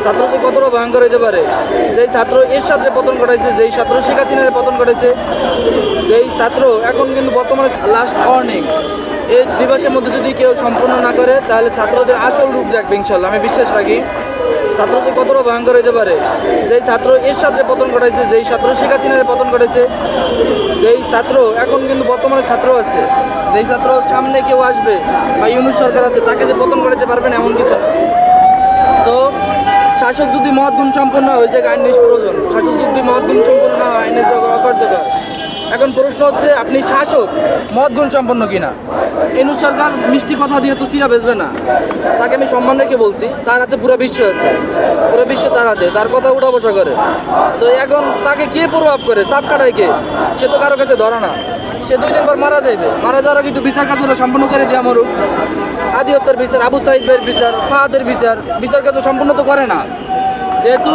ছাত্র যে কতটা ভয়ঙ্কর হতে পারে, যেই ছাত্র এরশাদের পতন ঘটাইছে, যেই ছাত্র শেখ হাসিনার পতন ঘটাইছে, যেই ছাত্র এখন কিন্তু বর্তমানে লাস্ট ওয়ার্নিং, এই দিবসের মধ্যে যদি কেউ সম্পূর্ণ না করে তাহলে ছাত্রদের আসল রূপ দেখবে ইনশাল্লাহ, আমি বিশ্বাস রাখি। ছাত্র যে কতটা ভয়ঙ্কর হতে পারে, যেই ছাত্র এরশাদের পতন ঘটাইছে, যেই ছাত্র শেখ হাসিনার পতন ঘটাইছে, যেই ছাত্র এখন কিন্তু বর্তমানে ছাত্র আছে, যেই ছাত্র সামনে কেউ আসবে বা ইউনূস সরকার আছে তাকে যে পতন ঘটাতে পারবেন এমন কিছু না। তো শাসক যদি মহৎ গুণ সম্পন্ন হয়ে যায় আইন নিষ্প্রয়োজন, শাসক যদি মহৎ গুণ সম্পন্ন না হয় আইনে অকার্যকর। এখন প্রশ্ন হচ্ছে আপনি শাসক মহৎ গুণ সম্পন্ন কিনা। ইউনূস সরকার মিষ্টি কথা দিয়ে তো চিরা বেচবে না, তাকে আমি সম্মান রেখে বলছি, তার হাতে পুরো বিশ্ব আছে, পুরো বিশ্ব তার হাতে, তার কথা উঠা বসা করে। তো এখন তাকে কে প্রভাব করে, চাপ কাটায় কে, সে তো কারো কাছে ধরা না, সে 2 দিন পর মারা যাবে, মারা যাওয়ার আগে একটু বিচার কাজ সম্পন্ন করে দিয়ে মরুক। আদি হত্যার বিচার, আবু সাইদ ভাইয়ের বিচার, ফাহাদের বিচার কাজ সম্পূর্ণ তো করে না, যেহেতু